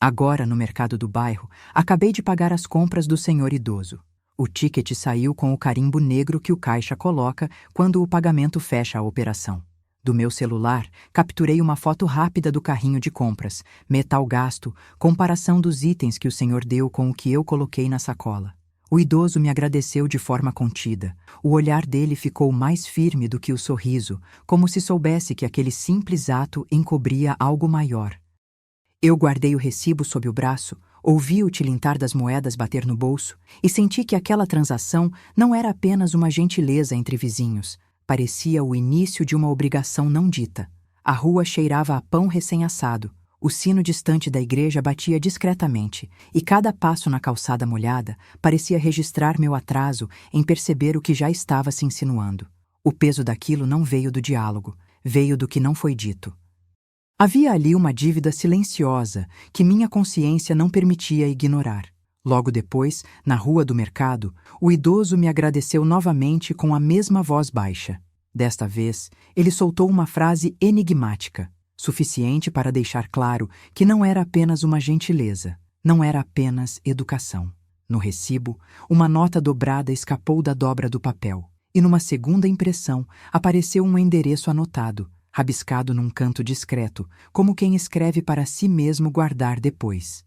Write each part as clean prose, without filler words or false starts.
Agora, no mercado do bairro, acabei de pagar as compras do senhor idoso. O ticket saiu com o carimbo negro que o caixa coloca quando o pagamento fecha a operação. Do meu celular, capturei uma foto rápida do carrinho de compras, metal gasto, comparação dos itens que o senhor deu com o que eu coloquei na sacola. O idoso me agradeceu de forma contida. O olhar dele ficou mais firme do que o sorriso, como se soubesse que aquele simples ato encobria algo maior. Eu guardei o recibo sob o braço, ouvi o tilintar das moedas bater no bolso e senti que aquela transação não era apenas uma gentileza entre vizinhos. Parecia o início de uma obrigação não dita. A rua cheirava a pão recém-assado. O sino distante da igreja batia discretamente, e cada passo na calçada molhada parecia registrar meu atraso em perceber o que já estava se insinuando. O peso daquilo não veio do diálogo, veio do que não foi dito. Havia ali uma dívida silenciosa que minha consciência não permitia ignorar. Logo depois, na rua do mercado, o idoso me agradeceu novamente com a mesma voz baixa. Desta vez, ele soltou uma frase enigmática, suficiente para deixar claro que não era apenas uma gentileza, não era apenas educação. No recibo, uma nota dobrada escapou da dobra do papel, e numa segunda impressão apareceu um endereço anotado, rabiscado num canto discreto, como quem escreve para si mesmo guardar depois.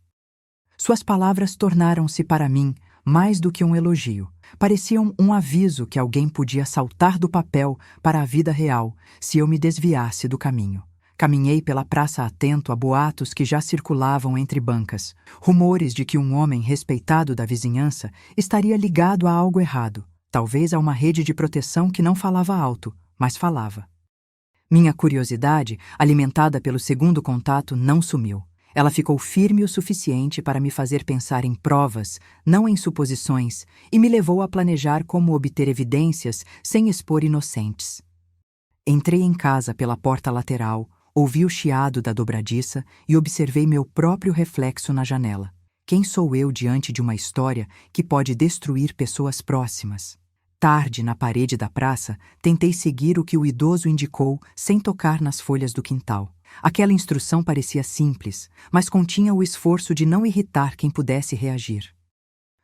Suas palavras tornaram-se para mim mais do que um elogio. Pareciam um aviso que alguém podia saltar do papel para a vida real se eu me desviasse do caminho. Caminhei pela praça atento a boatos que já circulavam entre bancas, rumores de que um homem respeitado da vizinhança estaria ligado a algo errado, talvez a uma rede de proteção que não falava alto, mas falava. Minha curiosidade, alimentada pelo segundo contato, não sumiu. Ela ficou firme o suficiente para me fazer pensar em provas, não em suposições, e me levou a planejar como obter evidências sem expor inocentes. Entrei em casa pela porta lateral, ouvi o chiado da dobradiça e observei meu próprio reflexo na janela. Quem sou eu diante de uma história que pode destruir pessoas próximas? Tarde, na parede da praça, tentei seguir o que o idoso indicou sem tocar nas folhas do quintal. Aquela instrução parecia simples, mas continha o esforço de não irritar quem pudesse reagir.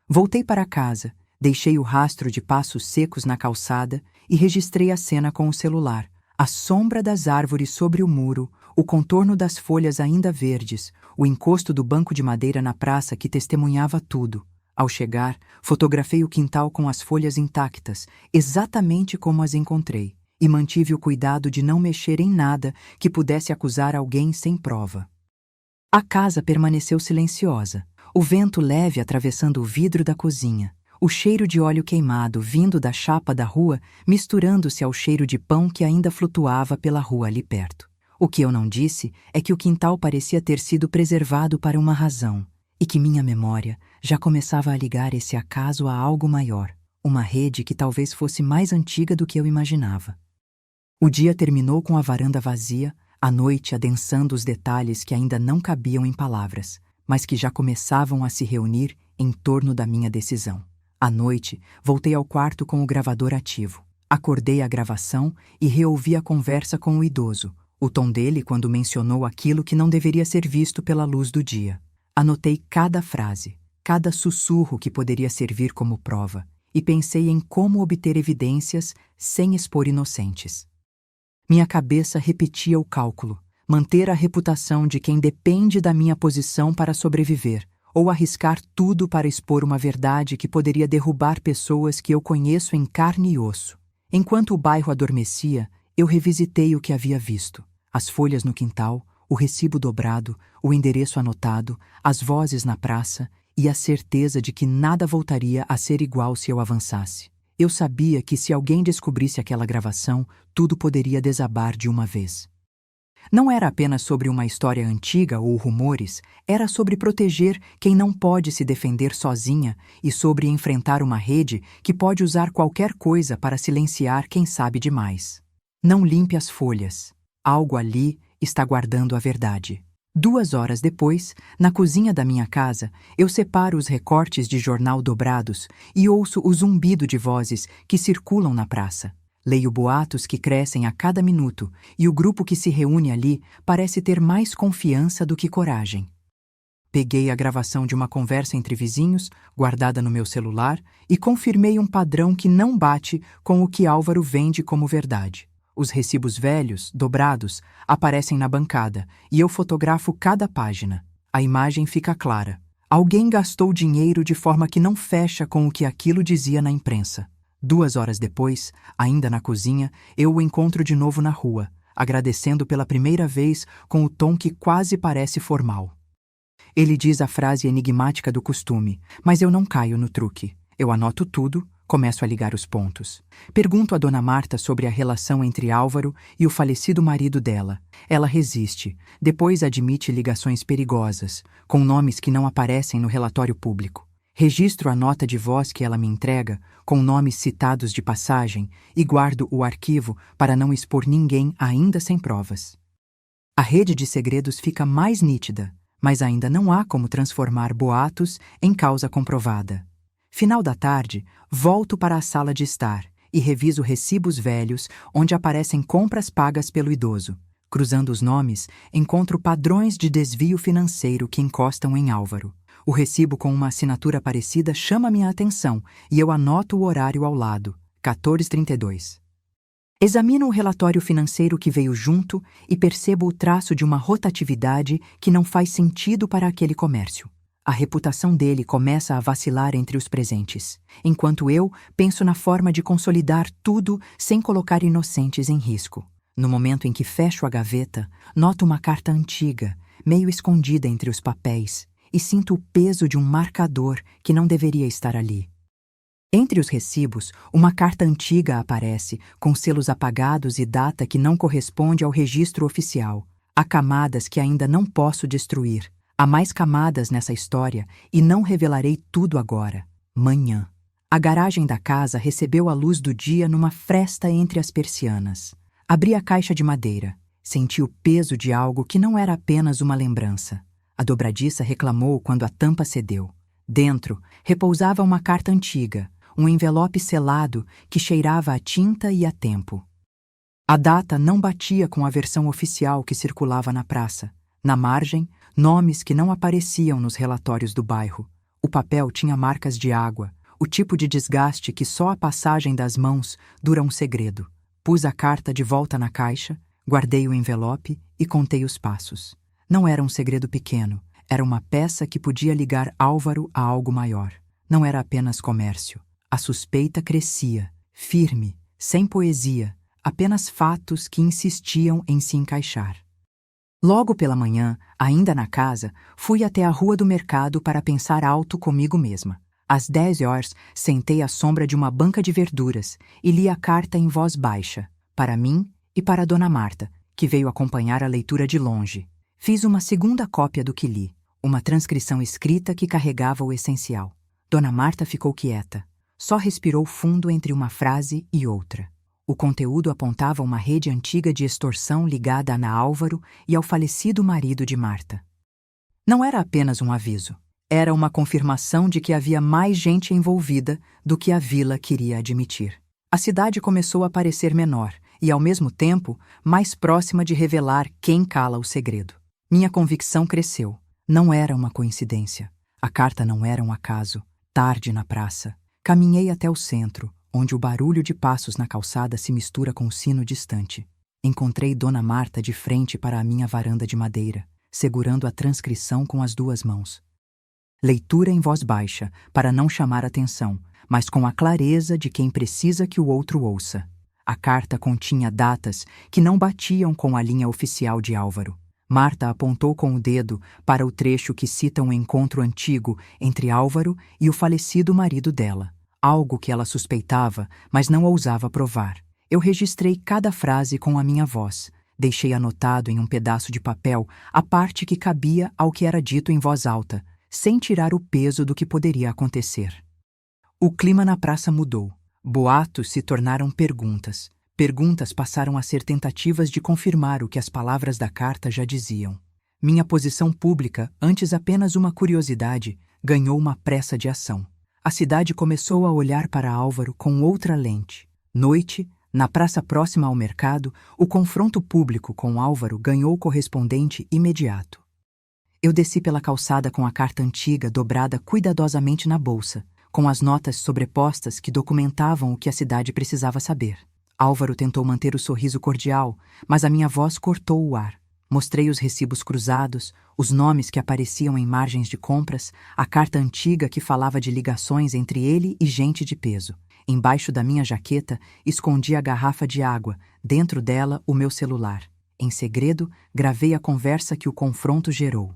Voltei para casa, deixei o rastro de passos secos na calçada e registrei a cena com o celular. A sombra das árvores sobre o muro, o contorno das folhas ainda verdes, o encosto do banco de madeira na praça que testemunhava tudo. Ao chegar, fotografei o quintal com as folhas intactas, exatamente como as encontrei, e mantive o cuidado de não mexer em nada que pudesse acusar alguém sem prova. A casa permaneceu silenciosa, o vento leve atravessando o vidro da cozinha, o cheiro de óleo queimado vindo da chapa da rua misturando-se ao cheiro de pão que ainda flutuava pela rua ali perto. O que eu não disse é que o quintal parecia ter sido preservado para uma razão, e que minha memória já começava a ligar esse acaso a algo maior, uma rede que talvez fosse mais antiga do que eu imaginava. O dia terminou com a varanda vazia, a noite adensando os detalhes que ainda não cabiam em palavras, mas que já começavam a se reunir em torno da minha decisão. À noite, voltei ao quarto com o gravador ativo. Acordei a gravação e reouvi a conversa com o idoso, o tom dele quando mencionou aquilo que não deveria ser visto pela luz do dia. Anotei cada frase, cada sussurro que poderia servir como prova, e pensei em como obter evidências sem expor inocentes. Minha cabeça repetia o cálculo, manter a reputação de quem depende da minha posição para sobreviver, ou arriscar tudo para expor uma verdade que poderia derrubar pessoas que eu conheço em carne e osso. Enquanto o bairro adormecia, eu revisitei o que havia visto. As folhas no quintal, o recibo dobrado, o endereço anotado, as vozes na praça e a certeza de que nada voltaria a ser igual se eu avançasse. Eu sabia que se alguém descobrisse aquela gravação, tudo poderia desabar de uma vez. Não era apenas sobre uma história antiga ou rumores, era sobre proteger quem não pode se defender sozinha e sobre enfrentar uma rede que pode usar qualquer coisa para silenciar quem sabe demais. Não limpe as folhas. Algo ali está guardando a verdade. 2 horas depois, na cozinha da minha casa, eu separo os recortes de jornal dobrados e ouço o zumbido de vozes que circulam na praça. Leio boatos que crescem a cada minuto e o grupo que se reúne ali parece ter mais confiança do que coragem. Peguei a gravação de uma conversa entre vizinhos, guardada no meu celular, e confirmei um padrão que não bate com o que Álvaro vende como verdade. Os recibos velhos, dobrados, aparecem na bancada, e eu fotografo cada página. A imagem fica clara. Alguém gastou dinheiro de forma que não fecha com o que aquilo dizia na imprensa. 2 horas depois, ainda na cozinha, eu o encontro de novo na rua, agradecendo pela primeira vez com o tom que quase parece formal. Ele diz a frase enigmática do costume, mas eu não caio no truque. Eu anoto tudo, começo a ligar os pontos. Pergunto a Dona Marta sobre a relação entre Álvaro e o falecido marido dela. Ela resiste, depois admite ligações perigosas, com nomes que não aparecem no relatório público. Registro a nota de voz que ela me entrega, com nomes citados de passagem, e guardo o arquivo para não expor ninguém ainda sem provas. A rede de segredos fica mais nítida, mas ainda não há como transformar boatos em causa comprovada. Final da tarde, volto para a sala de estar e reviso recibos velhos onde aparecem compras pagas pelo idoso. Cruzando os nomes, encontro padrões de desvio financeiro que encostam em Álvaro. O recibo com uma assinatura parecida chama minha atenção e eu anoto o horário ao lado, 14h32. Examino o relatório financeiro que veio junto e percebo o traço de uma rotatividade que não faz sentido para aquele comércio. A reputação dele começa a vacilar entre os presentes, enquanto eu penso na forma de consolidar tudo sem colocar inocentes em risco. No momento em que fecho a gaveta, noto uma carta antiga, meio escondida entre os papéis, e sinto o peso de um marcador que não deveria estar ali. Entre os recibos, uma carta antiga aparece, com selos apagados e data que não corresponde ao registro oficial. Há camadas que ainda não posso destruir. Há mais camadas nessa história e não revelarei tudo agora. Manhã. A garagem da casa recebeu a luz do dia numa fresta entre as persianas. Abri a caixa de madeira. Senti o peso de algo que não era apenas uma lembrança. A dobradiça reclamou quando a tampa cedeu. Dentro, repousava uma carta antiga, um envelope selado que cheirava a tinta e a tempo. A data não batia com a versão oficial que circulava na praça. Na margem, nomes que não apareciam nos relatórios do bairro. O papel tinha marcas de água, o tipo de desgaste que só a passagem das mãos dura um segredo. Pus a carta de volta na caixa, guardei o envelope e contei os passos. Não era um segredo pequeno, era uma peça que podia ligar Álvaro a algo maior. Não era apenas comércio. A suspeita crescia, firme, sem poesia, apenas fatos que insistiam em se encaixar. Logo pela manhã, ainda na casa, fui até a rua do mercado para pensar alto comigo mesma. Às 10 horas, sentei à sombra de uma banca de verduras e li a carta em voz baixa, para mim e para Dona Marta, que veio acompanhar a leitura de longe. Fiz uma segunda cópia do que li, uma transcrição escrita que carregava o essencial. Dona Marta ficou quieta. Só respirou fundo entre uma frase e outra. O conteúdo apontava uma rede antiga de extorsão ligada a Ana Álvaro e ao falecido marido de Marta. Não era apenas um aviso. Era uma confirmação de que havia mais gente envolvida do que a vila queria admitir. A cidade começou a parecer menor e, ao mesmo tempo, mais próxima de revelar quem cala o segredo. Minha convicção cresceu. Não era uma coincidência. A carta não era um acaso. Tarde na praça. Caminhei até o centro, onde o barulho de passos na calçada se mistura com o sino distante. Encontrei Dona Marta de frente para a minha varanda de madeira, segurando a transcrição com as 2 mãos. Leitura em voz baixa, para não chamar atenção, mas com a clareza de quem precisa que o outro ouça. A carta continha datas que não batiam com a linha oficial de Álvaro. Marta apontou com o dedo para o trecho que cita um encontro antigo entre Álvaro e o falecido marido dela. Algo que ela suspeitava, mas não ousava provar. Eu registrei cada frase com a minha voz. Deixei anotado em um pedaço de papel a parte que cabia ao que era dito em voz alta, sem tirar o peso do que poderia acontecer. O clima na praça mudou. Boatos se tornaram perguntas. Perguntas passaram a ser tentativas de confirmar o que as palavras da carta já diziam. Minha posição pública, antes apenas uma curiosidade, ganhou uma pressa de ação. A cidade começou a olhar para Álvaro com outra lente. Noite, na praça próxima ao mercado, o confronto público com Álvaro ganhou correspondente imediato. Eu desci pela calçada com a carta antiga dobrada cuidadosamente na bolsa, com as notas sobrepostas que documentavam o que a cidade precisava saber. Álvaro tentou manter o sorriso cordial, mas a minha voz cortou o ar. Mostrei os recibos cruzados, os nomes que apareciam em margens de compras, a carta antiga que falava de ligações entre ele e gente de peso. Embaixo da minha jaqueta, escondi a garrafa de água, dentro dela o meu celular. Em segredo, gravei a conversa que o confronto gerou.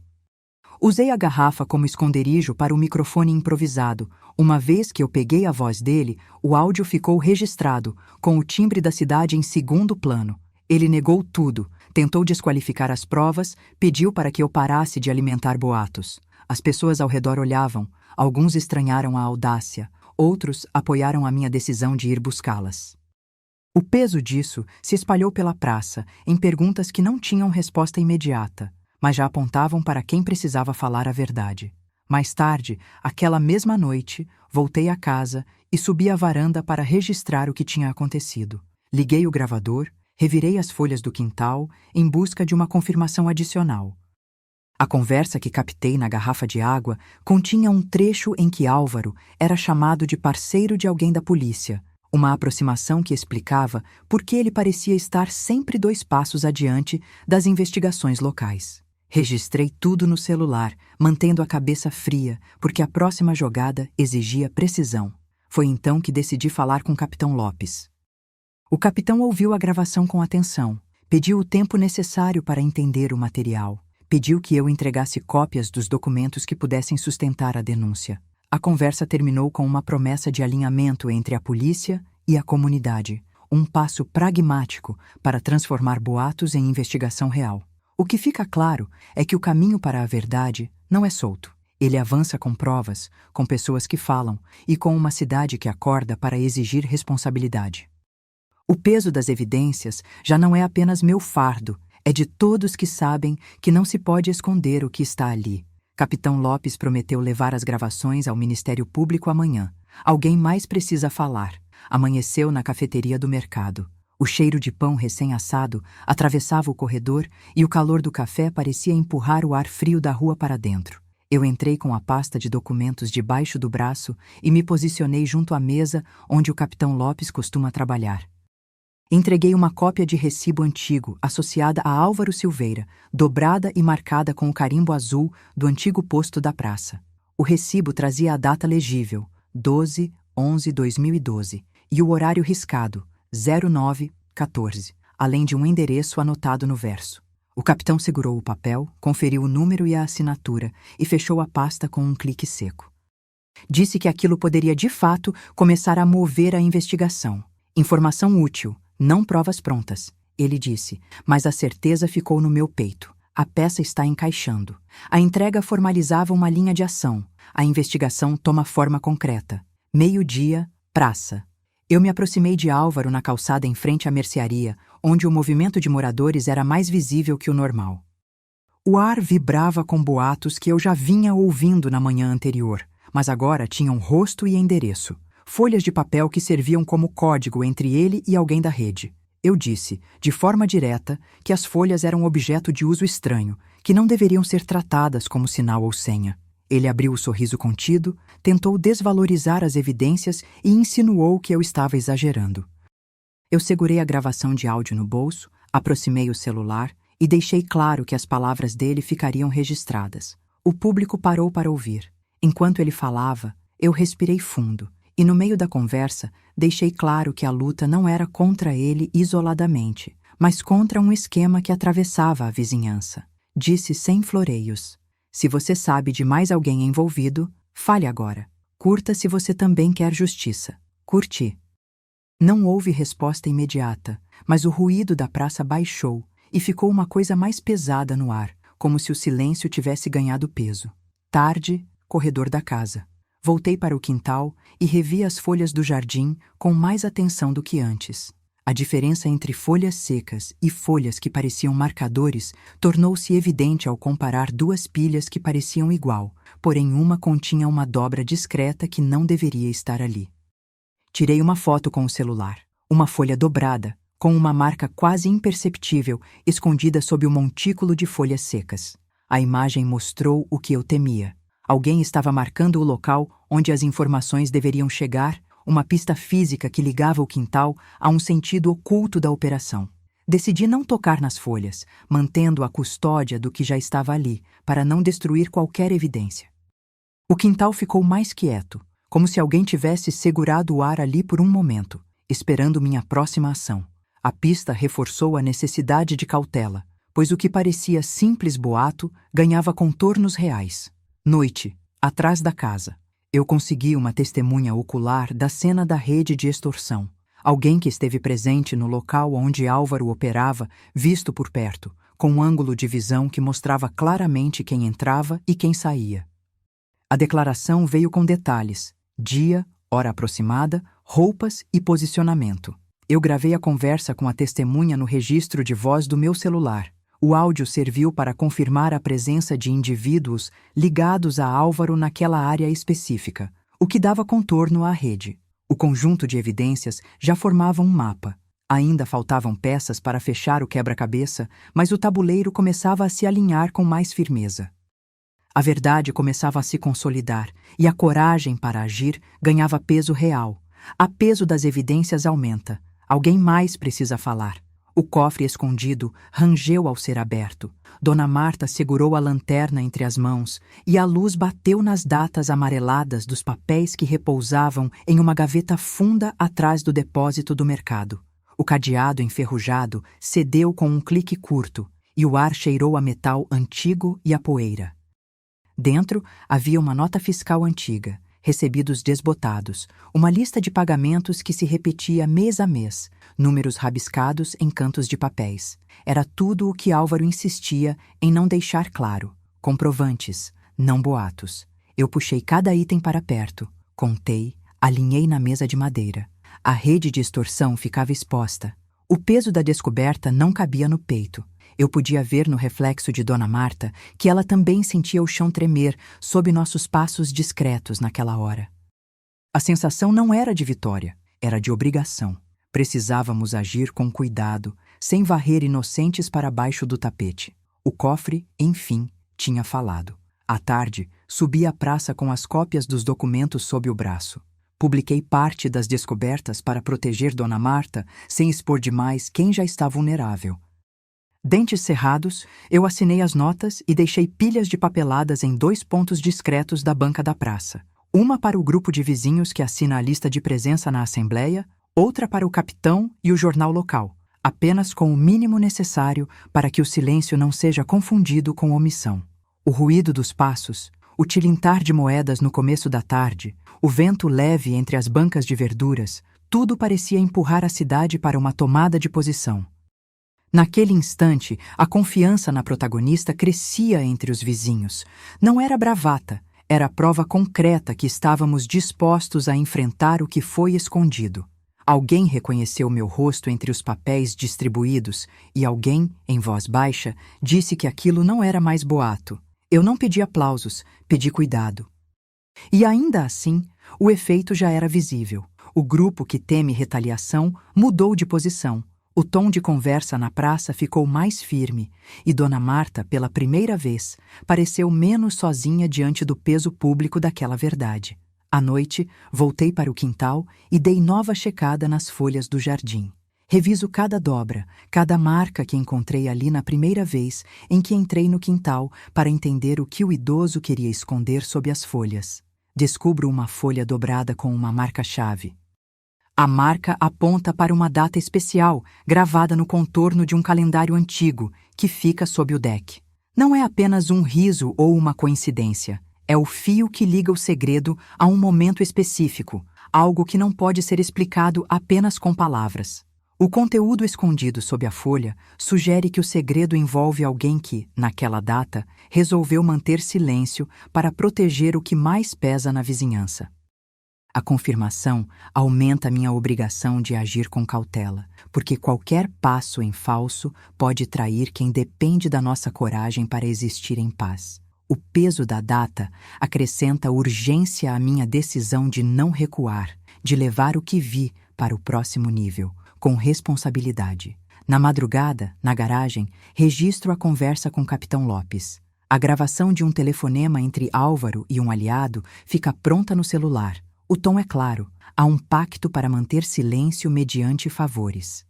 Usei a garrafa como esconderijo para o microfone improvisado. Uma vez que eu peguei a voz dele, o áudio ficou registrado, com o timbre da cidade em segundo plano. Ele negou tudo, tentou desqualificar as provas, pediu para que eu parasse de alimentar boatos. As pessoas ao redor olhavam, alguns estranharam a audácia, outros apoiaram a minha decisão de ir buscá-las. O peso disso se espalhou pela praça, em perguntas que não tinham resposta imediata, mas já apontavam para quem precisava falar a verdade. Mais tarde, aquela mesma noite, voltei à casa e subi à varanda para registrar o que tinha acontecido. Liguei o gravador, revirei as folhas do quintal em busca de uma confirmação adicional. A conversa que captei na garrafa de água continha um trecho em que Álvaro era chamado de parceiro de alguém da polícia, uma aproximação que explicava por que ele parecia estar sempre 2 passos adiante das investigações locais. Registrei tudo no celular, mantendo a cabeça fria, porque a próxima jogada exigia precisão. Foi então que decidi falar com o Capitão Lopes. O capitão ouviu a gravação com atenção, pediu o tempo necessário para entender o material, pediu que eu entregasse cópias dos documentos que pudessem sustentar a denúncia. A conversa terminou com uma promessa de alinhamento entre a polícia e a comunidade, um passo pragmático para transformar boatos em investigação real. O que fica claro é que o caminho para a verdade não é solto. Ele avança com provas, com pessoas que falam e com uma cidade que acorda para exigir responsabilidade. O peso das evidências já não é apenas meu fardo, é de todos que sabem que não se pode esconder o que está ali. Capitão Lopes prometeu levar as gravações ao Ministério Público amanhã. Alguém mais precisa falar. Amanheceu na cafeteria do mercado. O cheiro de pão recém-assado atravessava o corredor e o calor do café parecia empurrar o ar frio da rua para dentro. Eu entrei com a pasta de documentos debaixo do braço e me posicionei junto à mesa onde o Capitão Lopes costuma trabalhar. Entreguei uma cópia de recibo antigo associada a Álvaro Silveira, dobrada e marcada com o carimbo azul do antigo posto da praça. O recibo trazia a data legível, 12/11/2012, e o horário riscado, 09/14, além de um endereço anotado no verso. O capitão segurou o papel, conferiu o número e a assinatura e fechou a pasta com um clique seco. Disse que aquilo poderia de fato começar a mover a investigação. Informação útil, não provas prontas, ele disse, mas a certeza ficou no meu peito. A peça está encaixando. A entrega formalizava uma linha de ação. A investigação toma forma concreta. 12:00, praça. Eu me aproximei de Álvaro na calçada em frente à mercearia, onde o movimento de moradores era mais visível que o normal. O ar vibrava com boatos que eu já vinha ouvindo na manhã anterior, mas agora tinham rosto e endereço. Folhas de papel que serviam como código entre ele e alguém da rede. Eu disse, de forma direta, que as folhas eram objeto de uso estranho, que não deveriam ser tratadas como sinal ou senha. Ele abriu o sorriso contido, tentou desvalorizar as evidências e insinuou que eu estava exagerando. Eu segurei a gravação de áudio no bolso, aproximei o celular e deixei claro que as palavras dele ficariam registradas. O público parou para ouvir. Enquanto ele falava, eu respirei fundo. E no meio da conversa, deixei claro que a luta não era contra ele isoladamente, mas contra um esquema que atravessava a vizinhança. Disse sem floreios. Se você sabe de mais alguém envolvido, fale agora. Curta se você também quer justiça. Curti. Não houve resposta imediata, mas o ruído da praça baixou e ficou uma coisa mais pesada no ar, como se o silêncio tivesse ganhado peso. Tarde, corredor da casa. Voltei para o quintal e revi as folhas do jardim com mais atenção do que antes. A diferença entre folhas secas e folhas que pareciam marcadores tornou-se evidente ao comparar 2 pilhas que pareciam igual, porém uma continha uma dobra discreta que não deveria estar ali. Tirei uma foto com o celular, uma folha dobrada, com uma marca quase imperceptível escondida sob o montículo de folhas secas. A imagem mostrou o que eu temia. Alguém estava marcando o local onde as informações deveriam chegar, uma pista física que ligava o quintal a um sentido oculto da operação. Decidi não tocar nas folhas, mantendo a custódia do que já estava ali, para não destruir qualquer evidência. O quintal ficou mais quieto, como se alguém tivesse segurado o ar ali por um momento, esperando minha próxima ação. A pista reforçou a necessidade de cautela, pois o que parecia simples boato ganhava contornos reais. Noite, atrás da casa. Eu consegui uma testemunha ocular da cena da rede de extorsão. Alguém que esteve presente no local onde Álvaro operava, visto por perto, com um ângulo de visão que mostrava claramente quem entrava e quem saía. A declaração veio com detalhes: dia, hora aproximada, roupas e posicionamento. Eu gravei a conversa com a testemunha no registro de voz do meu celular. O áudio serviu para confirmar a presença de indivíduos ligados a Álvaro naquela área específica, o que dava contorno à rede. O conjunto de evidências já formava um mapa. Ainda faltavam peças para fechar o quebra-cabeça, mas o tabuleiro começava a se alinhar com mais firmeza. A verdade começava a se consolidar e a coragem para agir ganhava peso real. A peso das evidências aumenta. Alguém mais precisa falar. O cofre escondido rangeu ao ser aberto. Dona Marta segurou a lanterna entre as mãos e a luz bateu nas datas amareladas dos papéis que repousavam em uma gaveta funda atrás do depósito do mercado. O cadeado enferrujado cedeu com um clique curto e o ar cheirou a metal antigo e a poeira. Dentro havia uma nota fiscal antiga, recebidos desbotados, uma lista de pagamentos que se repetia mês a mês, números rabiscados em cantos de papéis. Era tudo o que Álvaro insistia em não deixar claro. Comprovantes, não boatos. Eu puxei cada item para perto, contei, alinhei na mesa de madeira. A rede de extorsão ficava exposta. O peso da descoberta não cabia no peito. Eu podia ver no reflexo de Dona Marta que ela também sentia o chão tremer sob nossos passos discretos naquela hora. A sensação não era de vitória, era de obrigação. Precisávamos agir com cuidado, sem varrer inocentes para baixo do tapete. O cofre, enfim, tinha falado. À tarde, subi à praça com as cópias dos documentos sob o braço. Publiquei parte das descobertas para proteger Dona Marta, sem expor demais quem já está vulnerável. Dentes cerrados, eu assinei as notas e deixei pilhas de papeladas em 2 pontos discretos da banca da praça. Uma para o grupo de vizinhos que assina a lista de presença na assembleia, outra para o capitão e o jornal local, apenas com o mínimo necessário para que o silêncio não seja confundido com omissão. O ruído dos passos, o tilintar de moedas no começo da tarde, o vento leve entre as bancas de verduras, tudo parecia empurrar a cidade para uma tomada de posição. Naquele instante, a confiança na protagonista crescia entre os vizinhos. Não era bravata, era a prova concreta que estávamos dispostos a enfrentar o que foi escondido. Alguém reconheceu meu rosto entre os papéis distribuídos e alguém, em voz baixa, disse que aquilo não era mais boato. Eu não pedi aplausos, pedi cuidado. E ainda assim, o efeito já era visível. O grupo que teme retaliação mudou de posição. O tom de conversa na praça ficou mais firme e Dona Marta, pela primeira vez, pareceu menos sozinha diante do peso público daquela verdade. À noite, voltei para o quintal e dei nova checada nas folhas do jardim. Reviso cada dobra, cada marca que encontrei ali na primeira vez em que entrei no quintal para entender o que o idoso queria esconder sob as folhas. Descubro uma folha dobrada com uma marca-chave. A marca aponta para uma data especial, gravada no contorno de um calendário antigo, que fica sob o deck. Não é apenas um riso ou uma coincidência. É o fio que liga o segredo a um momento específico, algo que não pode ser explicado apenas com palavras. O conteúdo escondido sob a folha sugere que o segredo envolve alguém que, naquela data, resolveu manter silêncio para proteger o que mais pesa na vizinhança. A confirmação aumenta minha obrigação de agir com cautela, porque qualquer passo em falso pode trair quem depende da nossa coragem para existir em paz. O peso da data acrescenta urgência à minha decisão de não recuar, de levar o que vi para o próximo nível, com responsabilidade. Na madrugada, na garagem, registro a conversa com o Capitão Lopes. A gravação de um telefonema entre Álvaro e um aliado fica pronta no celular. O tom é claro. Há um pacto para manter silêncio mediante favores.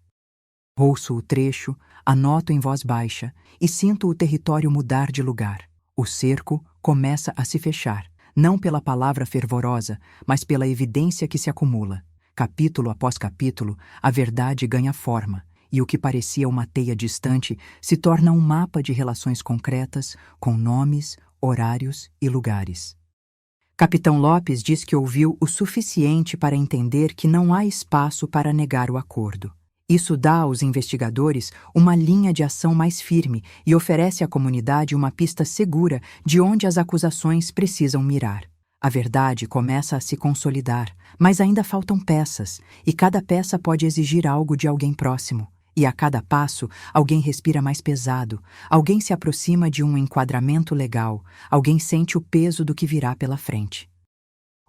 Ouço o trecho, anoto em voz baixa e sinto o território mudar de lugar. O cerco começa a se fechar, não pela palavra fervorosa, mas pela evidência que se acumula. Capítulo após capítulo, a verdade ganha forma, e o que parecia uma teia distante se torna um mapa de relações concretas, com nomes, horários e lugares. Capitão Lopes diz que ouviu o suficiente para entender que não há espaço para negar o acordo. Isso dá aos investigadores uma linha de ação mais firme e oferece à comunidade uma pista segura de onde as acusações precisam mirar. A verdade começa a se consolidar, mas ainda faltam peças, e cada peça pode exigir algo de alguém próximo. E a cada passo, alguém respira mais pesado, alguém se aproxima de um enquadramento legal, alguém sente o peso do que virá pela frente.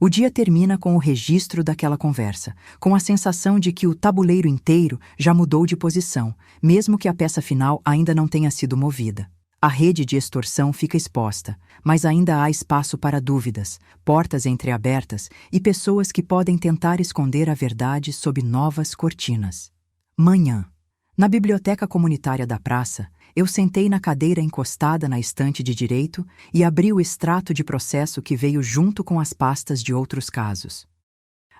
O dia termina com o registro daquela conversa, com a sensação de que o tabuleiro inteiro já mudou de posição, mesmo que a peça final ainda não tenha sido movida. A rede de extorsão fica exposta, mas ainda há espaço para dúvidas, portas entreabertas e pessoas que podem tentar esconder a verdade sob novas cortinas. Manhã. Na biblioteca comunitária da praça, eu sentei na cadeira encostada na estante de direito e abri o extrato de processo que veio junto com as pastas de outros casos.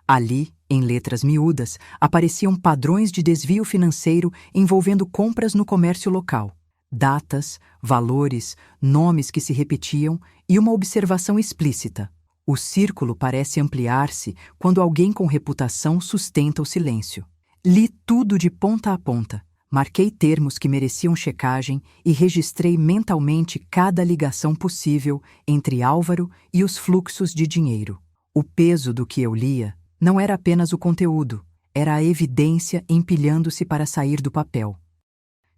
Ali, em letras miúdas, apareciam padrões de desvio financeiro envolvendo compras no comércio local, datas, valores, nomes que se repetiam e uma observação explícita. O círculo parece ampliar-se quando alguém com reputação sustenta o silêncio. Li tudo de ponta a ponta, marquei termos que mereciam checagem e registrei mentalmente cada ligação possível entre Álvaro e os fluxos de dinheiro. O peso do que eu lia não era apenas o conteúdo, era a evidência empilhando-se para sair do papel.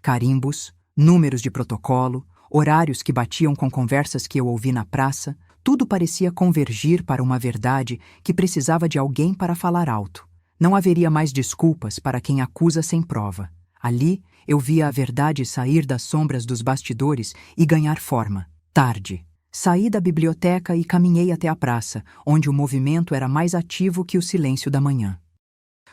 Carimbos, números de protocolo, horários que batiam com conversas que eu ouvi na praça, tudo parecia convergir para uma verdade que precisava de alguém para falar alto. Não haveria mais desculpas para quem acusa sem prova. Ali, eu via a verdade sair das sombras dos bastidores e ganhar forma. Tarde. Saí da biblioteca e caminhei até a praça, onde o movimento era mais ativo que o silêncio da manhã.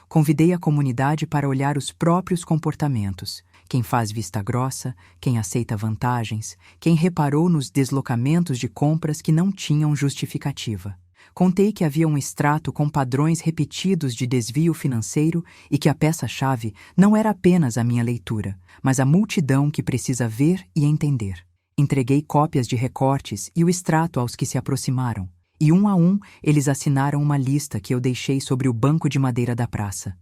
Convidei a comunidade para olhar os próprios comportamentos. Quem faz vista grossa, quem aceita vantagens, quem reparou nos deslocamentos de compras que não tinham justificativa. Contei que havia um extrato com padrões repetidos de desvio financeiro e que a peça-chave não era apenas a minha leitura, mas a multidão que precisa ver e entender. Entreguei cópias de recortes e o extrato aos que se aproximaram, e um a um eles assinaram uma lista que eu deixei sobre o banco de madeira da praça.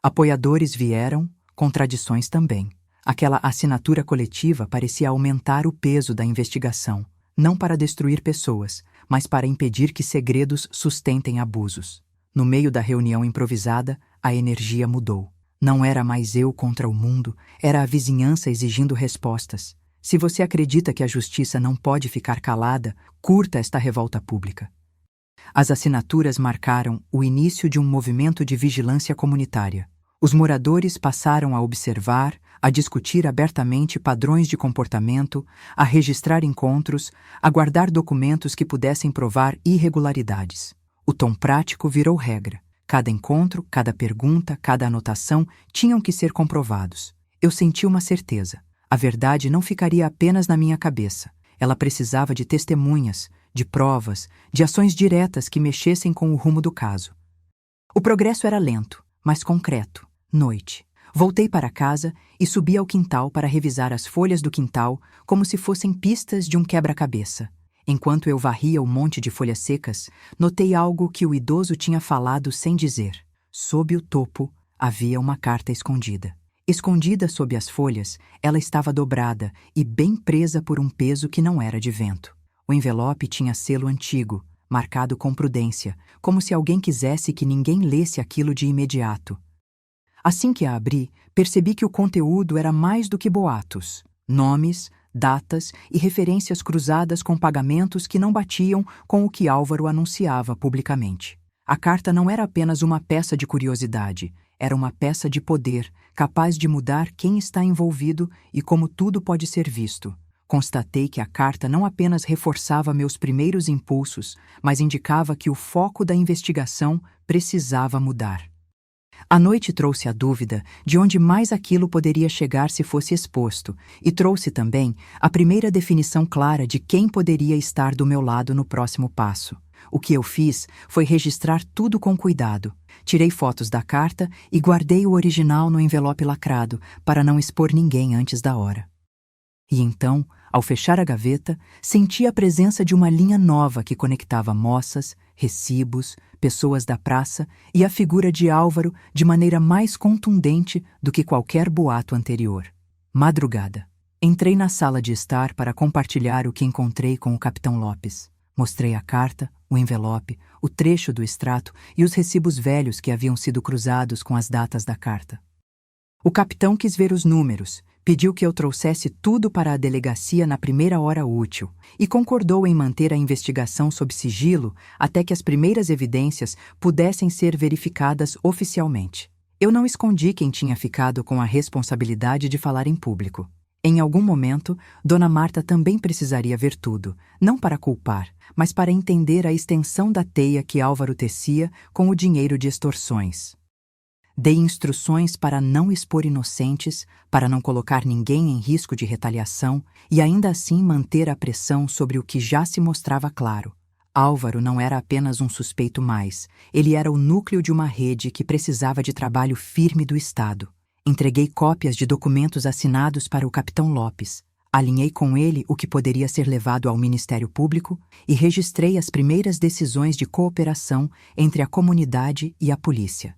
Apoiadores vieram, contradições também. Aquela assinatura coletiva parecia aumentar o peso da investigação, não para destruir pessoas, mas para impedir que segredos sustentem abusos. No meio da reunião improvisada, a energia mudou. Não era mais eu contra o mundo, era a vizinhança exigindo respostas. Se você acredita que a justiça não pode ficar calada, curta esta revolta pública. As assinaturas marcaram o início de um movimento de vigilância comunitária. Os moradores passaram a observar, a discutir abertamente padrões de comportamento, a registrar encontros, a guardar documentos que pudessem provar irregularidades. O tom prático virou regra. Cada encontro, cada pergunta, cada anotação tinham que ser comprovados. Eu senti uma certeza. A verdade não ficaria apenas na minha cabeça. Ela precisava de testemunhas, de provas, de ações diretas que mexessem com o rumo do caso. O progresso era lento, mas concreto. Noite. Voltei para casa e subi ao quintal para revisar as folhas do quintal como se fossem pistas de um quebra-cabeça. Enquanto eu varria o monte de folhas secas, notei algo que o idoso tinha falado sem dizer. Sob o topo, havia uma carta escondida. Escondida sob as folhas, ela estava dobrada e bem presa por um peso que não era de vento. O envelope tinha selo antigo, marcado com prudência, como se alguém quisesse que ninguém lesse aquilo de imediato. Assim que a abri, percebi que o conteúdo era mais do que boatos. Nomes, datas e referências cruzadas com pagamentos que não batiam com o que Álvaro anunciava publicamente. A carta não era apenas uma peça de curiosidade, era uma peça de poder, capaz de mudar quem está envolvido e como tudo pode ser visto. Constatei que a carta não apenas reforçava meus primeiros impulsos, mas indicava que o foco da investigação precisava mudar. A noite trouxe a dúvida de onde mais aquilo poderia chegar se fosse exposto, e trouxe também a primeira definição clara de quem poderia estar do meu lado no próximo passo. O que eu fiz foi registrar tudo com cuidado. Tirei fotos da carta e guardei o original no envelope lacrado para não expor ninguém antes da hora. E então, ao fechar a gaveta, senti a presença de uma linha nova que conectava moças, recibos, pessoas da praça e a figura de Álvaro de maneira mais contundente do que qualquer boato anterior. Madrugada. Entrei na sala de estar para compartilhar o que encontrei com o capitão Lopes. Mostrei a carta, o envelope, o trecho do extrato e os recibos velhos que haviam sido cruzados com as datas da carta. O capitão quis ver os números, pediu que eu trouxesse tudo para a delegacia na primeira hora útil e concordou em manter a investigação sob sigilo até que as primeiras evidências pudessem ser verificadas oficialmente. Eu não escondi quem tinha ficado com a responsabilidade de falar em público. Em algum momento, Dona Marta também precisaria ver tudo, não para culpar, mas para entender a extensão da teia que Álvaro tecia com o dinheiro de extorsões. Dei instruções para não expor inocentes, para não colocar ninguém em risco de retaliação e ainda assim manter a pressão sobre o que já se mostrava claro. Álvaro não era apenas um suspeito mais, ele era o núcleo de uma rede que precisava de trabalho firme do Estado. Entreguei cópias de documentos assinados para o capitão Lopes, alinhei com ele o que poderia ser levado ao Ministério Público e registrei as primeiras decisões de cooperação entre a comunidade e a polícia.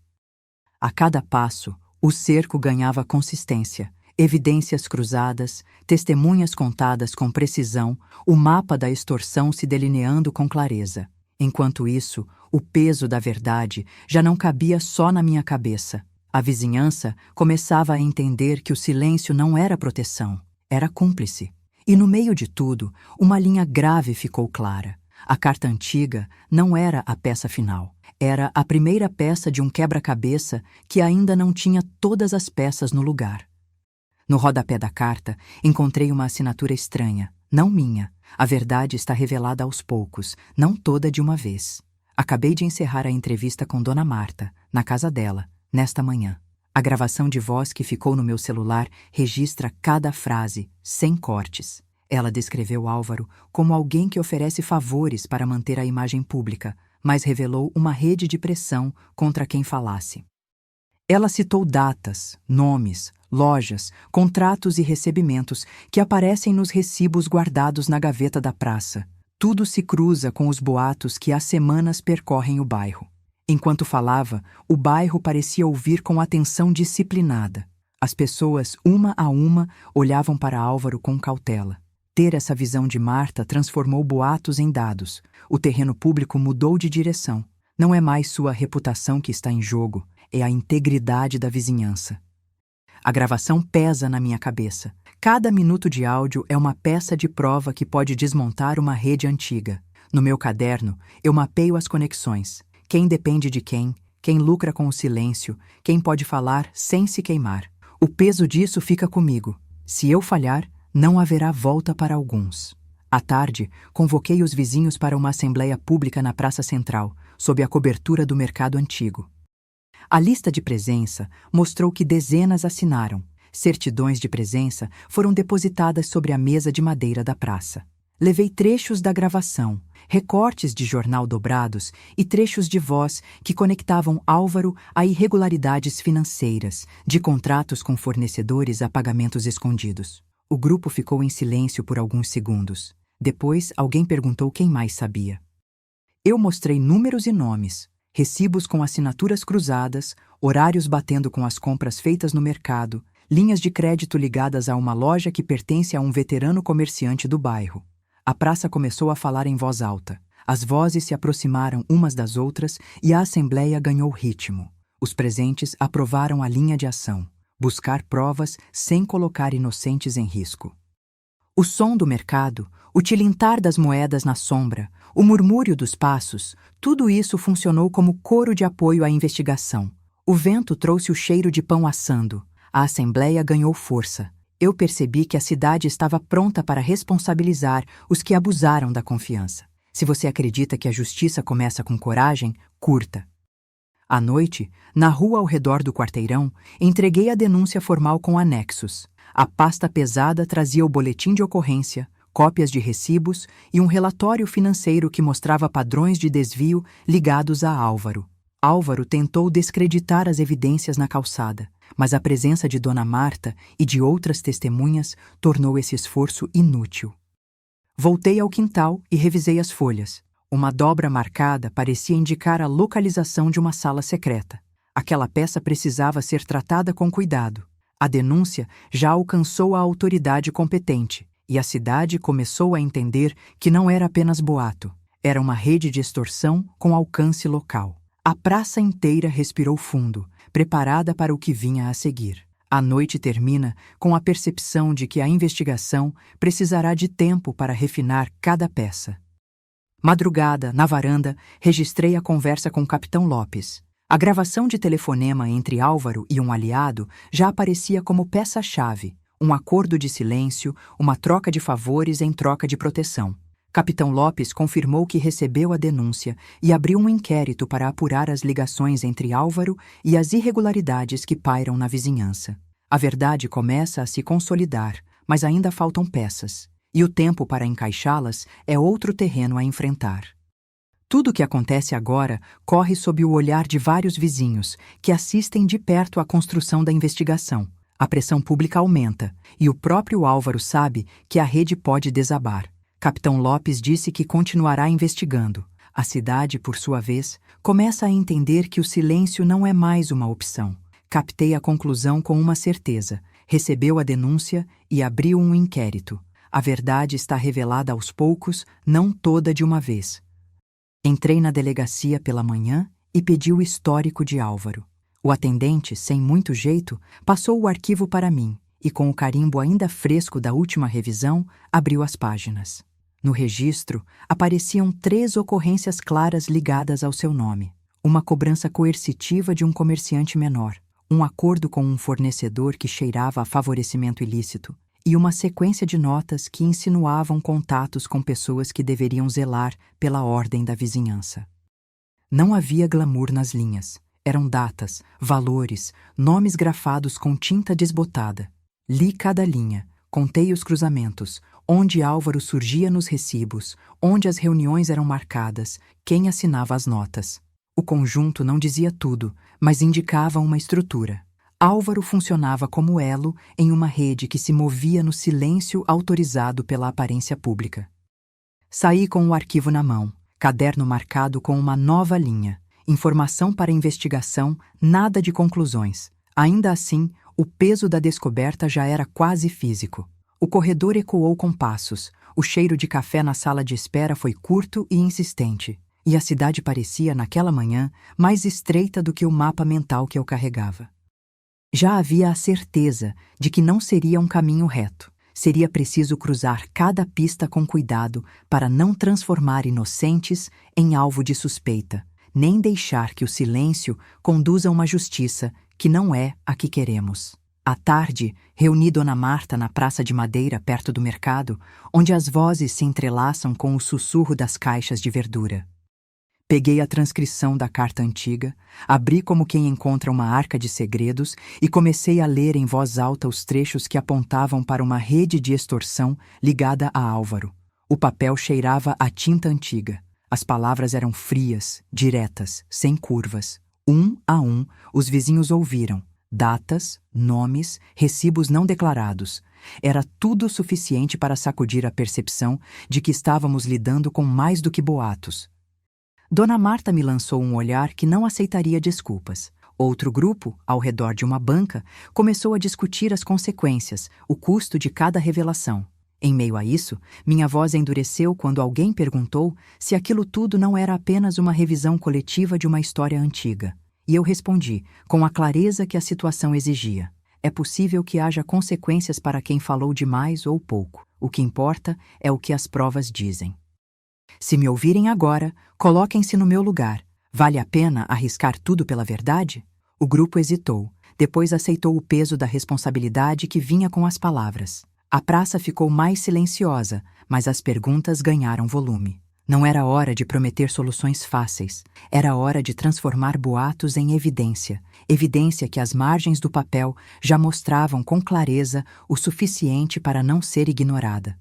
A cada passo, o cerco ganhava consistência, evidências cruzadas, testemunhas contadas com precisão, o mapa da extorsão se delineando com clareza. Enquanto isso, o peso da verdade já não cabia só na minha cabeça. A vizinhança começava a entender que o silêncio não era proteção, era cúmplice. E no meio de tudo, uma linha grave ficou clara. A carta antiga não era a peça final. Era a primeira peça de um quebra-cabeça que ainda não tinha todas as peças no lugar. No rodapé da carta, encontrei uma assinatura estranha, não minha. A verdade está revelada aos poucos, não toda de uma vez. Acabei de encerrar a entrevista com Dona Marta, na casa dela, nesta manhã. A gravação de voz que ficou no meu celular registra cada frase, sem cortes. Ela descreveu Álvaro como alguém que oferece favores para manter a imagem pública, mas revelou uma rede de pressão contra quem falasse. Ela citou datas, nomes, lojas, contratos e recebimentos que aparecem nos recibos guardados na gaveta da praça. Tudo se cruza com os boatos que há semanas percorrem o bairro. Enquanto falava, o bairro parecia ouvir com atenção disciplinada. As pessoas, uma a uma, olhavam para Álvaro com cautela. Ter essa visão de Marta transformou boatos em dados. O terreno público mudou de direção. Não é mais sua reputação que está em jogo, é a integridade da vizinhança. A gravação pesa na minha cabeça. Cada minuto de áudio é uma peça de prova que pode desmontar uma rede antiga. No meu caderno, eu mapeio as conexões. Quem depende de quem lucra com o silêncio, quem pode falar sem se queimar. O peso disso fica comigo. Se eu falhar, não haverá volta para alguns. À tarde, convoquei os vizinhos para uma assembleia pública na Praça Central, sob a cobertura do Mercado Antigo. A lista de presença mostrou que dezenas assinaram. Certidões de presença foram depositadas sobre a mesa de madeira da praça. Levei trechos da gravação, recortes de jornal dobrados e trechos de voz que conectavam Álvaro a irregularidades financeiras, de contratos com fornecedores a pagamentos escondidos. O grupo ficou em silêncio por alguns segundos. Depois, alguém perguntou quem mais sabia. Eu mostrei números e nomes, recibos com assinaturas cruzadas, horários batendo com as compras feitas no mercado, linhas de crédito ligadas a uma loja que pertence a um veterano comerciante do bairro. A praça começou a falar em voz alta. As vozes se aproximaram umas das outras e a assembleia ganhou ritmo. Os presentes aprovaram a linha de ação. Buscar provas sem colocar inocentes em risco. O som do mercado, o tilintar das moedas na sombra, o murmúrio dos passos, tudo isso funcionou como coro de apoio à investigação. O vento trouxe o cheiro de pão assando. A assembleia ganhou força. Eu percebi que a cidade estava pronta para responsabilizar os que abusaram da confiança. Se você acredita que a justiça começa com coragem, curta. À noite, na rua ao redor do quarteirão, entreguei a denúncia formal com anexos. A pasta pesada trazia o boletim de ocorrência, cópias de recibos e um relatório financeiro que mostrava padrões de desvio ligados a Álvaro. Álvaro tentou descreditar as evidências na calçada, mas a presença de Dona Marta e de outras testemunhas tornou esse esforço inútil. Voltei ao quintal e revisei as folhas. Uma dobra marcada parecia indicar a localização de uma sala secreta. Aquela peça precisava ser tratada com cuidado. A denúncia já alcançou a autoridade competente e a cidade começou a entender que não era apenas boato. Era uma rede de extorsão com alcance local. A praça inteira respirou fundo, preparada para o que vinha a seguir. A noite termina com a percepção de que a investigação precisará de tempo para refinar cada peça. Madrugada, na varanda, registrei a conversa com o Capitão Lopes. A gravação de telefonema entre Álvaro e um aliado já aparecia como peça-chave, um acordo de silêncio, uma troca de favores em troca de proteção. Capitão Lopes confirmou que recebeu a denúncia e abriu um inquérito para apurar as ligações entre Álvaro e as irregularidades que pairam na vizinhança. A verdade começa a se consolidar, mas ainda faltam peças, e o tempo para encaixá-las é outro terreno a enfrentar. Tudo o que acontece agora corre sob o olhar de vários vizinhos que assistem de perto à construção da investigação. A pressão pública aumenta, e o próprio Álvaro sabe que a rede pode desabar. Capitão Lopes disse que continuará investigando. A cidade, por sua vez, começa a entender que o silêncio não é mais uma opção. Captei a conclusão com uma certeza. Recebeu a denúncia e abriu um inquérito. A verdade está revelada aos poucos, não toda de uma vez. Entrei na delegacia pela manhã e pedi o histórico de Álvaro. O atendente, sem muito jeito, passou o arquivo para mim e, com o carimbo ainda fresco da última revisão, abriu as páginas. No registro, apareciam 3 ocorrências claras ligadas ao seu nome. Uma cobrança coercitiva de um comerciante menor, um acordo com um fornecedor que cheirava a favorecimento ilícito e uma sequência de notas que insinuavam contatos com pessoas que deveriam zelar pela ordem da vizinhança. Não havia glamour nas linhas. Eram datas, valores, nomes grafados com tinta desbotada. Li cada linha, contei os cruzamentos, onde Álvaro surgia nos recibos, onde as reuniões eram marcadas, quem assinava as notas. O conjunto não dizia tudo, mas indicava uma estrutura. Álvaro funcionava como elo em uma rede que se movia no silêncio autorizado pela aparência pública. Saí com o arquivo na mão, caderno marcado com uma nova linha. Informação para investigação, nada de conclusões. Ainda assim, o peso da descoberta já era quase físico. O corredor ecoou com passos, o cheiro de café na sala de espera foi curto e insistente, e a cidade parecia, naquela manhã, mais estreita do que o mapa mental que eu carregava. Já havia a certeza de que não seria um caminho reto. Seria preciso cruzar cada pista com cuidado para não transformar inocentes em alvo de suspeita, nem deixar que o silêncio conduza a uma justiça que não é a que queremos. À tarde, reuni Dona Marta na Praça de Madeira, perto do mercado, onde as vozes se entrelaçam com o sussurro das caixas de verdura. Peguei a transcrição da carta antiga, abri como quem encontra uma arca de segredos e comecei a ler em voz alta os trechos que apontavam para uma rede de extorsão ligada a Álvaro. O papel cheirava a tinta antiga. As palavras eram frias, diretas, sem curvas. Um a um, os vizinhos ouviram. Datas, nomes, recibos não declarados. Era tudo suficiente para sacudir a percepção de que estávamos lidando com mais do que boatos. Dona Marta me lançou um olhar que não aceitaria desculpas. Outro grupo, ao redor de uma banca, começou a discutir as consequências, o custo de cada revelação. Em meio a isso, minha voz endureceu quando alguém perguntou se aquilo tudo não era apenas uma revisão coletiva de uma história antiga. E eu respondi, com a clareza que a situação exigia. É possível que haja consequências para quem falou demais ou pouco. O que importa é o que as provas dizem. Se me ouvirem agora, coloquem-se no meu lugar. Vale a pena arriscar tudo pela verdade? O grupo hesitou. Depois aceitou o peso da responsabilidade que vinha com as palavras. A praça ficou mais silenciosa, mas as perguntas ganharam volume. Não era hora de prometer soluções fáceis. Era hora de transformar boatos em evidência. Evidência que as margens do papel já mostravam com clareza o suficiente para não ser ignorada.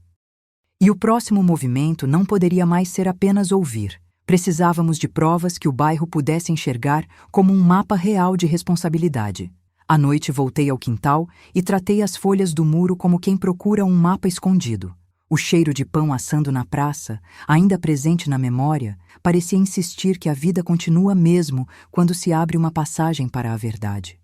E o próximo movimento não poderia mais ser apenas ouvir. Precisávamos de provas que o bairro pudesse enxergar como um mapa real de responsabilidade. À noite voltei ao quintal e tratei as folhas do muro como quem procura um mapa escondido. O cheiro de pão assando na praça, ainda presente na memória, parecia insistir que a vida continua mesmo quando se abre uma passagem para a verdade.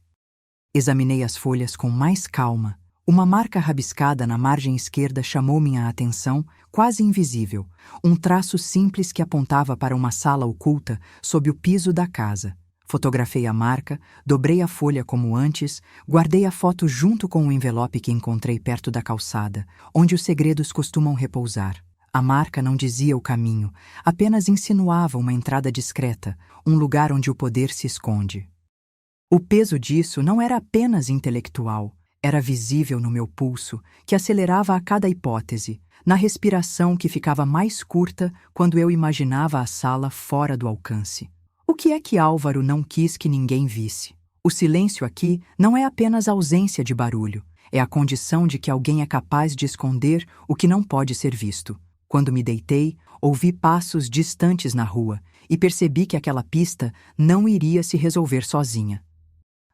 Examinei as folhas com mais calma. Uma marca rabiscada na margem esquerda chamou minha atenção, quase invisível, um traço simples que apontava para uma sala oculta sob o piso da casa. Fotografei a marca, dobrei a folha como antes, guardei a foto junto com o envelope que encontrei perto da calçada, onde os segredos costumam repousar. A marca não dizia o caminho, apenas insinuava uma entrada discreta, um lugar onde o poder se esconde. O peso disso não era apenas intelectual, era visível no meu pulso, que acelerava a cada hipótese, na respiração que ficava mais curta quando eu imaginava a sala fora do alcance. O que é que Álvaro não quis que ninguém visse? O silêncio aqui não é apenas ausência de barulho, é a condição de que alguém é capaz de esconder o que não pode ser visto. Quando me deitei, ouvi passos distantes na rua e percebi que aquela pista não iria se resolver sozinha.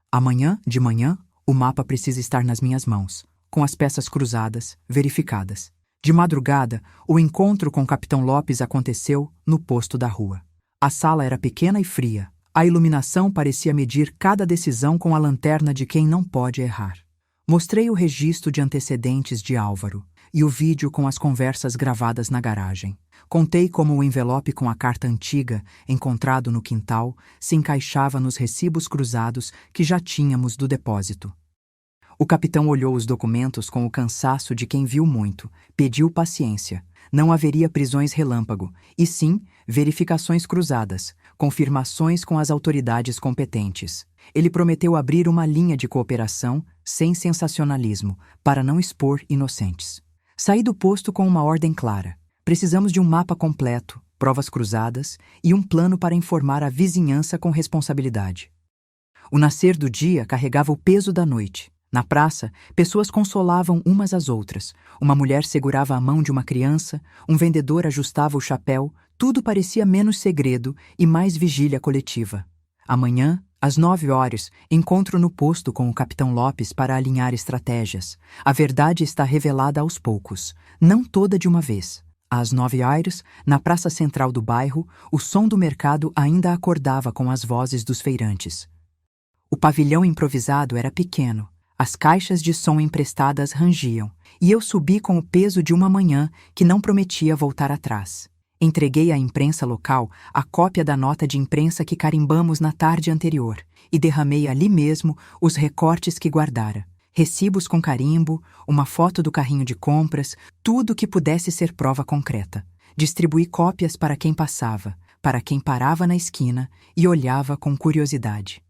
Amanhã, de manhã, o mapa precisa estar nas minhas mãos, com as peças cruzadas, verificadas. De madrugada, o encontro com o Capitão Lopes aconteceu no posto da rua. A sala era pequena e fria. A iluminação parecia medir cada decisão com a lanterna de quem não pode errar. Mostrei o registro de antecedentes de Álvaro e o vídeo com as conversas gravadas na garagem. Contei como o envelope com a carta antiga, encontrado no quintal, se encaixava nos recibos cruzados que já tínhamos do depósito. O capitão olhou os documentos com o cansaço de quem viu muito, pediu paciência. Não haveria prisões relâmpago, e sim verificações cruzadas, confirmações com as autoridades competentes. Ele prometeu abrir uma linha de cooperação, sem sensacionalismo, para não expor inocentes. Saí do posto com uma ordem clara. Precisamos de um mapa completo, provas cruzadas e um plano para informar a vizinhança com responsabilidade. O nascer do dia carregava o peso da noite. Na praça, pessoas consolavam umas às outras. Uma mulher segurava a mão de uma criança, um vendedor ajustava o chapéu, tudo parecia menos segredo e mais vigília coletiva. Amanhã, às 9 horas, encontro no posto com o Capitão Lopes para alinhar estratégias. A verdade está revelada aos poucos, não toda de uma vez. Às 9 horas, na praça central do bairro, o som do mercado ainda acordava com as vozes dos feirantes. O pavilhão improvisado era pequeno. As caixas de som emprestadas rangiam, e eu subi com o peso de uma manhã que não prometia voltar atrás. Entreguei à imprensa local a cópia da nota de imprensa que carimbamos na tarde anterior e derramei ali mesmo os recortes que guardara. Recibos com carimbo, uma foto do carrinho de compras, tudo que pudesse ser prova concreta. Distribuí cópias para quem passava, para quem parava na esquina e olhava com curiosidade.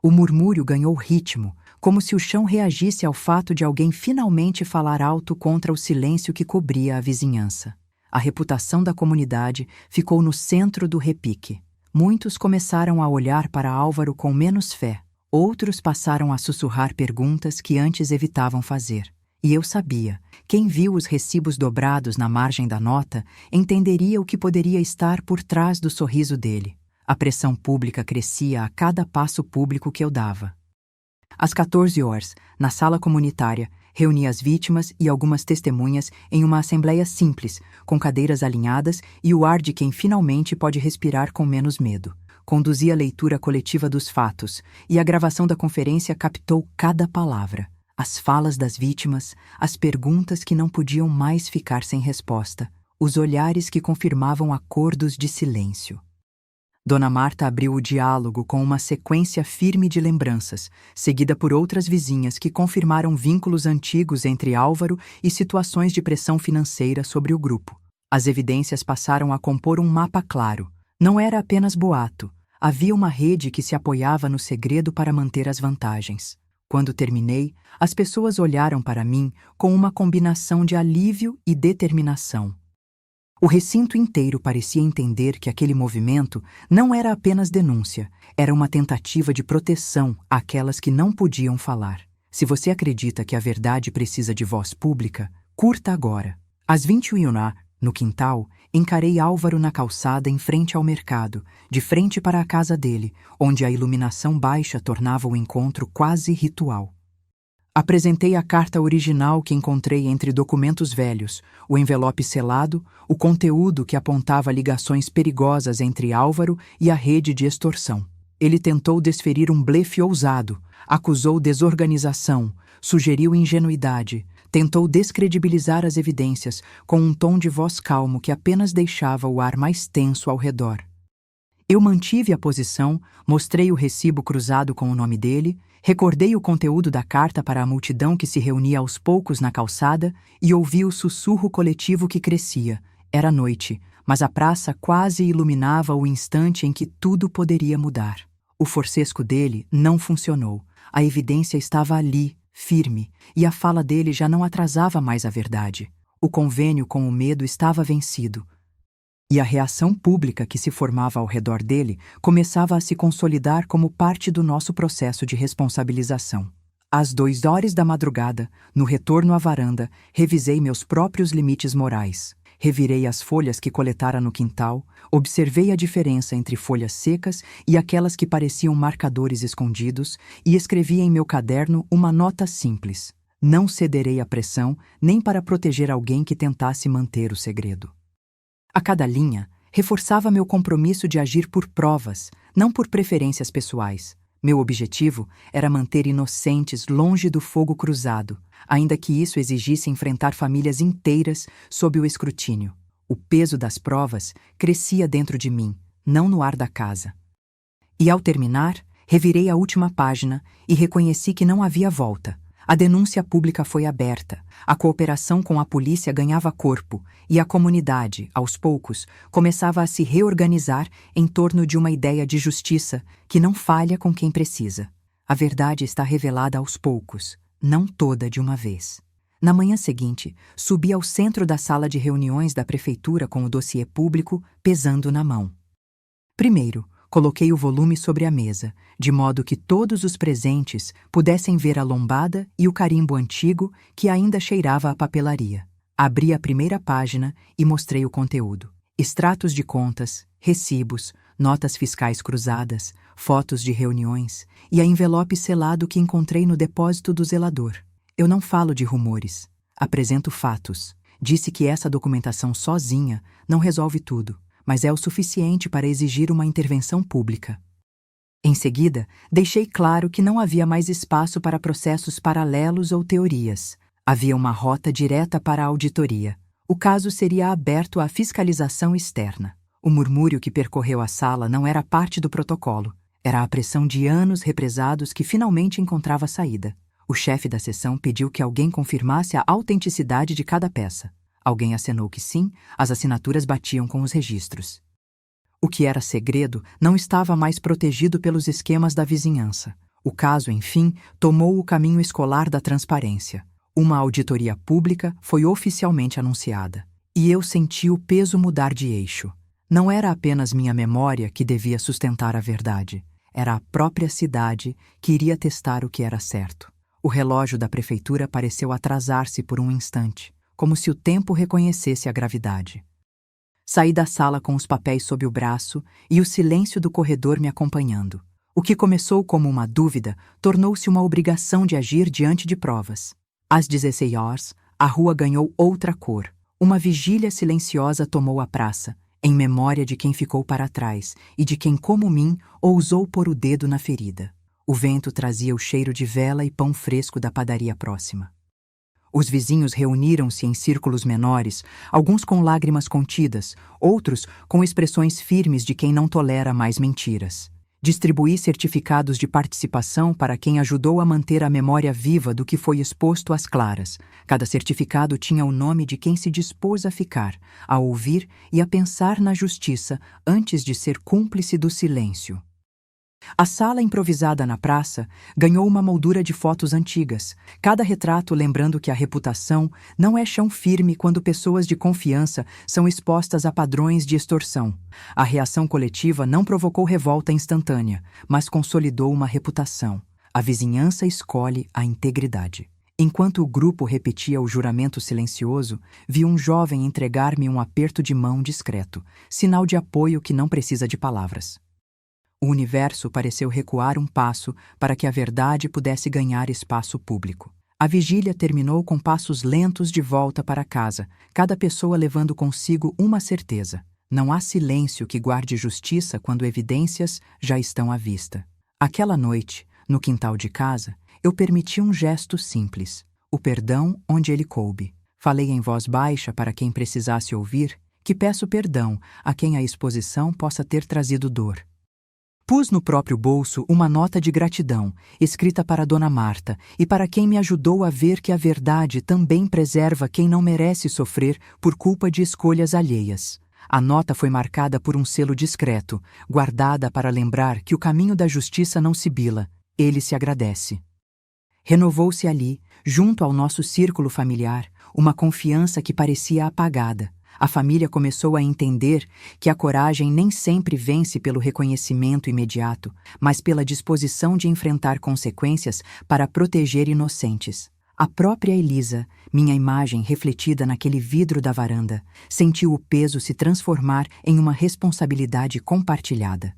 O murmúrio ganhou ritmo, como se o chão reagisse ao fato de alguém finalmente falar alto contra o silêncio que cobria a vizinhança. A reputação da comunidade ficou no centro do repique. Muitos começaram a olhar para Álvaro com menos fé. Outros passaram a sussurrar perguntas que antes evitavam fazer. E eu sabia, quem viu os recibos dobrados na margem da nota entenderia o que poderia estar por trás do sorriso dele. A pressão pública crescia a cada passo público que eu dava. Às 14 horas, na sala comunitária, reuni as vítimas e algumas testemunhas em uma assembleia simples, com cadeiras alinhadas e o ar de quem finalmente pode respirar com menos medo. Conduzi a leitura coletiva dos fatos, e a gravação da conferência captou cada palavra. As falas das vítimas, as perguntas que não podiam mais ficar sem resposta, os olhares que confirmavam acordos de silêncio. Dona Marta abriu o diálogo com uma sequência firme de lembranças, seguida por outras vizinhas que confirmaram vínculos antigos entre Álvaro e situações de pressão financeira sobre o grupo. As evidências passaram a compor um mapa claro. Não era apenas boato. Havia uma rede que se apoiava no segredo para manter as vantagens. Quando terminei, as pessoas olharam para mim com uma combinação de alívio e determinação. O recinto inteiro parecia entender que aquele movimento não era apenas denúncia, era uma tentativa de proteção àquelas que não podiam falar. Se você acredita que a verdade precisa de voz pública, curta agora. Às 21h, no quintal, encarei Álvaro na calçada em frente ao mercado, de frente para a casa dele, onde a iluminação baixa tornava o encontro quase ritual. Apresentei a carta original que encontrei entre documentos velhos, o envelope selado, o conteúdo que apontava ligações perigosas entre Álvaro e a rede de extorsão. Ele tentou desferir um blefe ousado, acusou desorganização, sugeriu ingenuidade, tentou descredibilizar as evidências com um tom de voz calmo que apenas deixava o ar mais tenso ao redor. Eu mantive a posição, mostrei o recibo cruzado com o nome dele, recordei o conteúdo da carta para a multidão que se reunia aos poucos na calçada e ouvi o sussurro coletivo que crescia. Era noite, mas a praça quase iluminava o instante em que tudo poderia mudar. O forsesco dele não funcionou. A evidência estava ali, firme, e a fala dele já não atrasava mais a verdade. O convênio com o medo estava vencido. E a reação pública que se formava ao redor dele começava a se consolidar como parte do nosso processo de responsabilização. Às 2h da madrugada, no retorno à varanda, revisei meus próprios limites morais. Revirei as folhas que coletara no quintal, observei a diferença entre folhas secas e aquelas que pareciam marcadores escondidos e escrevi em meu caderno uma nota simples. Não cederei à pressão nem para proteger alguém que tentasse manter o segredo. A cada linha, reforçava meu compromisso de agir por provas, não por preferências pessoais. Meu objetivo era manter inocentes longe do fogo cruzado, ainda que isso exigisse enfrentar famílias inteiras sob o escrutínio. O peso das provas crescia dentro de mim, não no ar da casa. E ao terminar, revirei a última página e reconheci que não havia volta. A denúncia pública foi aberta, a cooperação com a polícia ganhava corpo e a comunidade, aos poucos, começava a se reorganizar em torno de uma ideia de justiça que não falha com quem precisa. A verdade está revelada aos poucos, não toda de uma vez. Na manhã seguinte, subi ao centro da sala de reuniões da prefeitura com o dossiê público pesando na mão. Primeiro, coloquei o volume sobre a mesa, de modo que todos os presentes pudessem ver a lombada e o carimbo antigo que ainda cheirava a papelaria. Abri a primeira página e mostrei o conteúdo. Extratos de contas, recibos, notas fiscais cruzadas, fotos de reuniões e a envelope selado que encontrei no depósito do zelador. Eu não falo de rumores, apresento fatos. Disse que essa documentação sozinha não resolve tudo, mas é o suficiente para exigir uma intervenção pública. Em seguida, deixei claro que não havia mais espaço para processos paralelos ou teorias. Havia uma rota direta para a auditoria. O caso seria aberto à fiscalização externa. O murmúrio que percorreu a sala não era parte do protocolo. Era a pressão de anos represados que finalmente encontrava saída. O chefe da sessão pediu que alguém confirmasse a autenticidade de cada peça. Alguém acenou que sim, as assinaturas batiam com os registros. O que era segredo não estava mais protegido pelos esquemas da vizinhança. O caso, enfim, tomou o caminho escolar da transparência. Uma auditoria pública foi oficialmente anunciada. E eu senti o peso mudar de eixo. Não era apenas minha memória que devia sustentar a verdade. Era a própria cidade que iria testar o que era certo. O relógio da prefeitura pareceu atrasar-se por um instante, como se o tempo reconhecesse a gravidade. Saí da sala com os papéis sob o braço e o silêncio do corredor me acompanhando. O que começou como uma dúvida tornou-se uma obrigação de agir diante de provas. Às 16h, a rua ganhou outra cor. Uma vigília silenciosa tomou a praça, em memória de quem ficou para trás e de quem, como mim, ousou pôr o dedo na ferida. O vento trazia o cheiro de vela e pão fresco da padaria próxima. Os vizinhos reuniram-se em círculos menores, alguns com lágrimas contidas, outros com expressões firmes de quem não tolera mais mentiras. Distribuí certificados de participação para quem ajudou a manter a memória viva do que foi exposto às claras. Cada certificado tinha o nome de quem se dispôs a ficar, a ouvir e a pensar na justiça antes de ser cúmplice do silêncio. A sala improvisada na praça ganhou uma moldura de fotos antigas, cada retrato lembrando que a reputação não é chão firme quando pessoas de confiança são expostas a padrões de extorsão. A reação coletiva não provocou revolta instantânea, mas consolidou uma reputação. A vizinhança escolhe a integridade. Enquanto o grupo repetia o juramento silencioso, vi um jovem entregar-me um aperto de mão discreto, sinal de apoio que não precisa de palavras. O universo pareceu recuar um passo para que a verdade pudesse ganhar espaço público. A vigília terminou com passos lentos de volta para casa, cada pessoa levando consigo uma certeza: não há silêncio que guarde justiça quando evidências já estão à vista. Aquela noite, no quintal de casa, eu permiti um gesto simples, o perdão onde ele coube. Falei em voz baixa para quem precisasse ouvir que peço perdão a quem a exposição possa ter trazido dor. Pus no próprio bolso uma nota de gratidão, escrita para Dona Marta e para quem me ajudou a ver que a verdade também preserva quem não merece sofrer por culpa de escolhas alheias. A nota foi marcada por um selo discreto, guardada para lembrar que o caminho da justiça não sibila, ele se agradece. Renovou-se ali, junto ao nosso círculo familiar, uma confiança que parecia apagada. A família começou a entender que a coragem nem sempre vence pelo reconhecimento imediato, mas pela disposição de enfrentar consequências para proteger inocentes. A própria Elisa, minha imagem refletida naquele vidro da varanda, sentiu o peso se transformar em uma responsabilidade compartilhada.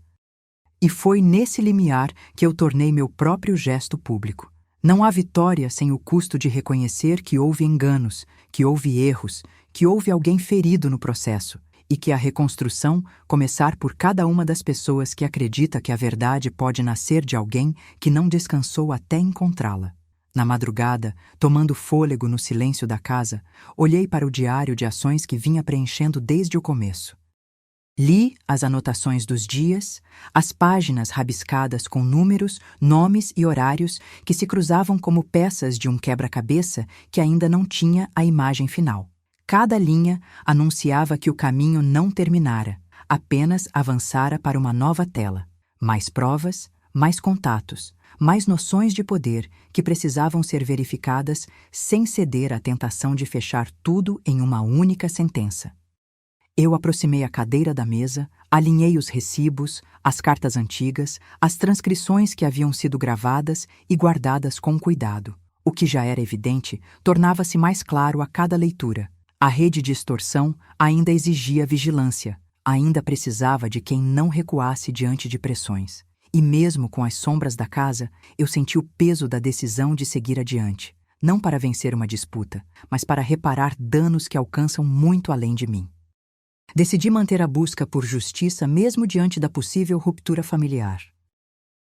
E foi nesse limiar que eu tornei meu próprio gesto público. Não há vitória sem o custo de reconhecer que houve enganos, que houve erros, que houve alguém ferido no processo, e que a reconstrução começar por cada uma das pessoas que acredita que a verdade pode nascer de alguém que não descansou até encontrá-la. Na madrugada, tomando fôlego no silêncio da casa, olhei para o diário de ações que vinha preenchendo desde o começo. Li as anotações dos dias, as páginas rabiscadas com números, nomes e horários que se cruzavam como peças de um quebra-cabeça que ainda não tinha a imagem final. Cada linha anunciava que o caminho não terminara, apenas avançara para uma nova tela. Mais provas, mais contatos, mais noções de poder que precisavam ser verificadas sem ceder à tentação de fechar tudo em uma única sentença. Eu aproximei a cadeira da mesa, alinhei os recibos, as cartas antigas, as transcrições que haviam sido gravadas e guardadas com cuidado. O que já era evidente tornava-se mais claro a cada leitura. A rede de extorsão ainda exigia vigilância, ainda precisava de quem não recuasse diante de pressões. E mesmo com as sombras da casa, eu senti o peso da decisão de seguir adiante, não para vencer uma disputa, mas para reparar danos que alcançam muito além de mim. Decidi manter a busca por justiça mesmo diante da possível ruptura familiar.